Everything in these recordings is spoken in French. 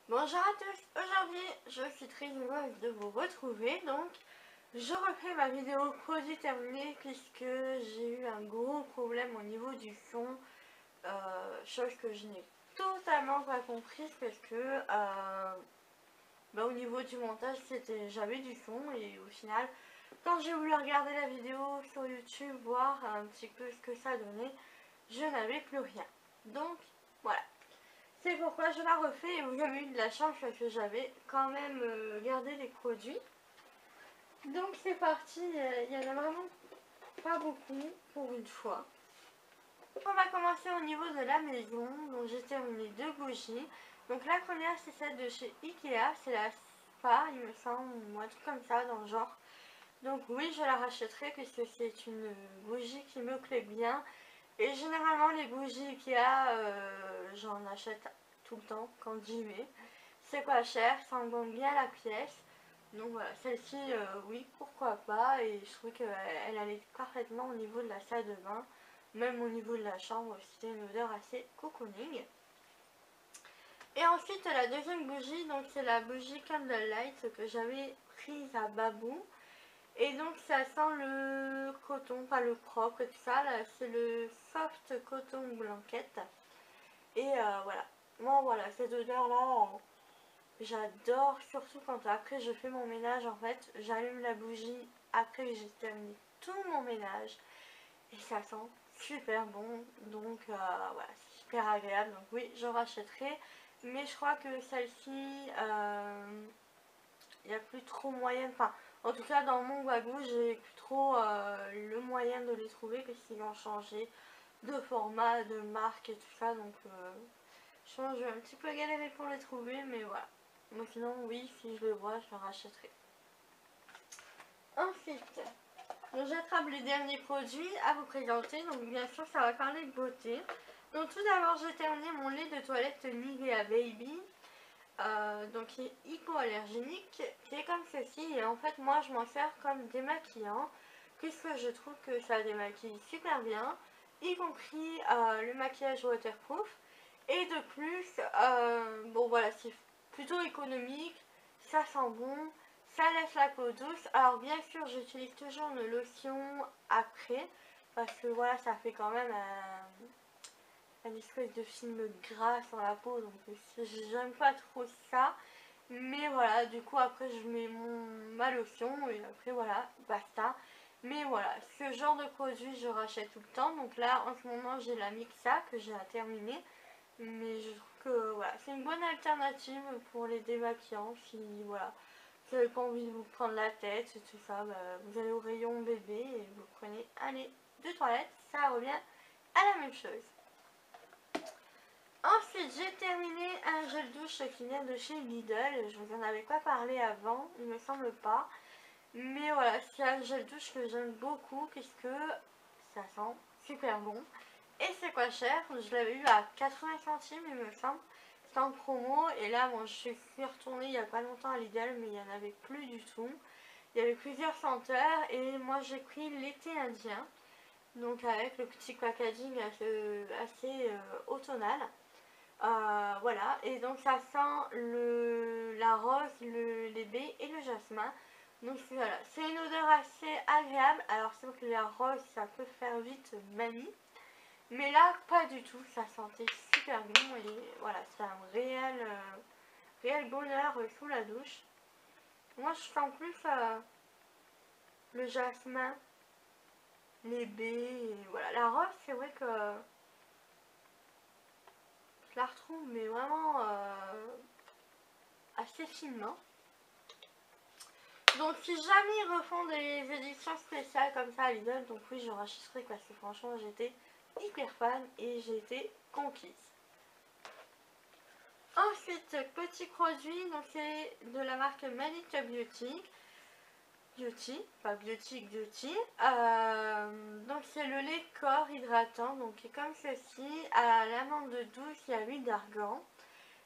Bonjour à tous, aujourd'hui je suis très heureuse de vous retrouver. Donc je refais ma vidéo produit terminée puisque j'ai eu un gros problème au niveau du son, chose que je n'ai totalement pas comprise parce que au niveau du montage j'avais du son et au final quand j'ai voulu regarder la vidéo sur YouTube, voir un petit peu ce que ça donnait, je n'avais plus rien. Donc voilà. C'est pourquoi je la refais et vous avez eu de la chance parce que j'avais quand même gardé les produits. Donc c'est parti, il y en a vraiment pas beaucoup pour une fois. On va commencer au niveau de la maison. Donc j'ai terminé deux bougies. Donc la première c'est celle de chez Ikea, c'est la Spa il me semble, ou un truc comme ça dans le genre. Donc oui, je la rachèterai puisque c'est une bougie qui me plaît bien. Et généralement les bougies Ikea, j'en achète tout le temps quand j'y vais. C'est pas cher, ça en vend bien la pièce. Donc voilà, celle-ci, oui, pourquoi pas. Et je trouve qu'elle allait parfaitement au niveau de la salle de bain. Même au niveau de la chambre, c'était une odeur assez cocooning. Et ensuite la deuxième bougie, donc c'est la bougie Candlelight que j'avais prise à Babou. Et donc ça sent le coton, pas le propre et tout ça, là c'est le soft coton blanquette. Et voilà, moi voilà, cette odeur là, j'adore, surtout quand après je fais mon ménage en fait, j'allume la bougie après que j'ai terminé tout mon ménage. Et ça sent super bon, donc voilà, c'est super agréable, donc oui, je rachèterai. Mais je crois que celle-ci, il n'y a plus trop moyen, enfin en tout cas dans mon wagou j'ai plus trop le moyen de les trouver parce qu'ils ont changé de format, de marque et tout ça, donc je pense que je vais un petit peu galérer pour les trouver, mais voilà. Donc sinon oui, si je le vois, je le rachèterai. Ensuite, j'attrape les derniers produits à vous présenter, donc bien sûr ça va parler de beauté. Donc tout d'abord j'ai terminé mon lait de toilette Nivea Baby. Donc qui est hypoallergénique, qui est comme ceci, et en fait moi je m'en sers comme démaquillant puisque je trouve que ça démaquille super bien, y compris le maquillage waterproof. Et de plus, bon voilà, c'est plutôt économique, ça sent bon, ça laisse la peau douce. Alors bien sûr j'utilise toujours une lotion après parce que voilà, ça fait quand même un espèce de film gras sur la peau, donc j'aime pas trop ça. Mais voilà, du coup après je mets ma lotion et après voilà, basta. Mais voilà, ce genre de produit je rachète tout le temps. Donc là en ce moment j'ai la Mixa que j'ai à terminer. Mais je trouve que voilà, c'est une bonne alternative pour les démaquillants. Si voilà, vous n'avez pas envie de vous prendre la tête et tout ça, vous allez au rayon bébé et vous prenez un lait de toilette, ça revient à la même chose. Ensuite, j'ai terminé un gel douche qui vient de chez Lidl. Je vous en avais pas parlé avant, il me semble pas. Mais voilà, c'est un gel douche que j'aime beaucoup puisque ça sent super bon. Et c'est pas cher, je l'avais eu à 80 centimes il me semble. C'était en promo et là bon, je suis retournée il y a pas longtemps à Lidl mais il n'y en avait plus du tout. Il y avait plusieurs senteurs et moi j'ai pris l'été indien. Donc avec le petit packaging assez automnal. Voilà, et donc ça sent la rose, les baies et le jasmin. Donc voilà, c'est une odeur assez agréable. Alors c'est vrai que la rose ça peut faire vite manie, mais là pas du tout, ça sentait super bon et voilà, c'est un réel bonheur sous la douche. Moi je sens plus le jasmin, les baies, et voilà. La rose c'est vrai que je la retrouve mais vraiment assez finement. Donc si jamais ils refont des éditions spéciales comme ça à Lidl, donc oui je rachèterai parce que franchement j'étais hyper fan et j'ai été conquise. Ensuite, petit produit, donc c'est de la marque Manita Beauty. Pas Beauty, Beauty. Donc c'est le lait corps hydratant, donc qui est comme ceci, à l'amande douce et à l'huile d'argan.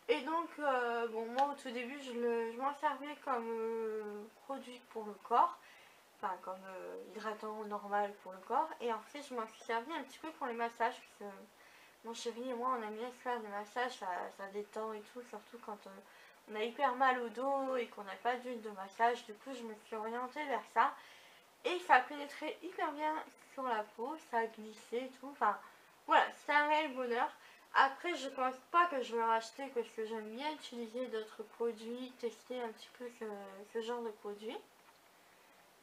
Et donc, bon, moi au tout début, je m'en servais comme produit pour le corps, enfin comme hydratant normal pour le corps. Et ensuite, je m'en suis servi un petit peu pour les massages, parce que mon chéri et moi on aime bien se faire des massages, ça détend et tout, surtout quand on a hyper mal au dos et qu'on n'a pas d'huile de massage. Du coup je me suis orientée vers ça et ça a pénétré hyper bien sur la peau, ça a glissé et tout, enfin voilà, c'est un réel bonheur. Après je pense pas que je vais racheter parce que j'aime bien utiliser d'autres produits, tester un petit peu ce genre de produit.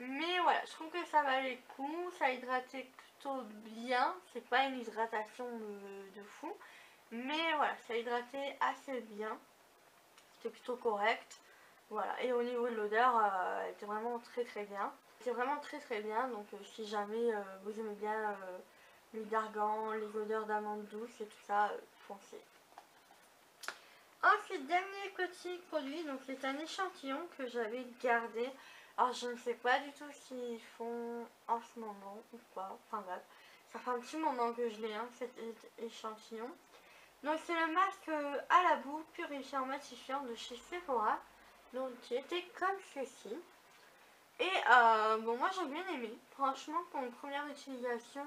Mais voilà, je trouve que ça valait le coup, ça hydratait plutôt bien, c'est pas une hydratation de fou, mais voilà, ça hydratait assez bien, c'était plutôt correct, voilà, et au niveau de l'odeur, elle était vraiment très bien, c'était vraiment très bien, donc si jamais vous aimez bien les d'argan, les odeurs d'amande douce et tout ça, foncez. Ensuite, dernier petit produit, donc c'est un échantillon que j'avais gardé. Alors je ne sais pas du tout s'ils font en ce moment ou pas. Enfin bref, ça fait un petit moment que je l'ai, hein, cet échantillon. Donc c'est le masque à la boue purifiant matifiant de chez Sephora. Donc qui était comme ceci. Et bon, moi j'ai bien aimé. Franchement, pour une première utilisation,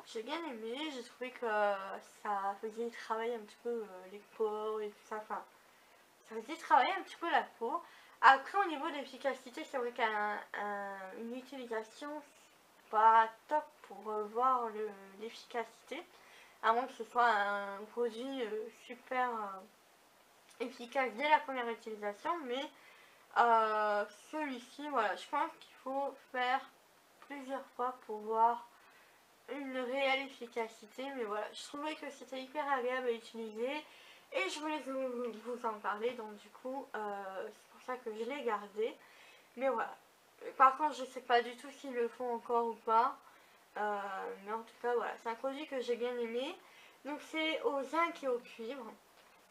j'ai bien aimé. J'ai trouvé que ça faisait travailler un petit peu les pores et tout ça. Enfin, ça faisait travailler un petit peu la peau. Après, au niveau de l'efficacité, c'est vrai qu'une utilisation, c'est pas top pour voir l'efficacité. À moins que ce soit un produit super efficace dès la première utilisation. Mais celui-ci, voilà, je pense qu'il faut faire plusieurs fois pour voir une réelle efficacité. Mais voilà, je trouvais que c'était hyper agréable à utiliser et je voulais vous en parler. Donc du coup, c'est pour ça que je l'ai gardé. Mais voilà. Par contre, je sais pas du tout s'ils le font encore ou pas. Mais en tout cas, voilà, c'est un produit que j'ai bien aimé. Donc c'est au zinc et au cuivre.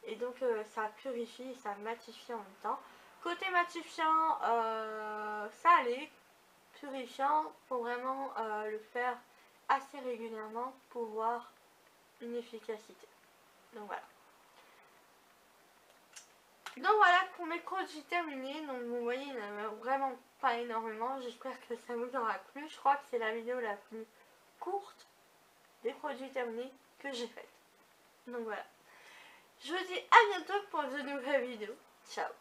Et donc ça purifie, ça matifie en même temps. Côté matifiant, ça allait. Purifiant, faut vraiment le faire assez régulièrement pour voir une efficacité. Donc voilà. Donc voilà pour mes produits terminés. Donc vous voyez, il n'y en a vraiment pas énormément. J'espère que ça vous aura plu. Je crois que c'est la vidéo la plus courte des produits terminés que j'ai faite. Donc voilà. Je vous dis à bientôt pour de nouvelles vidéos. Ciao.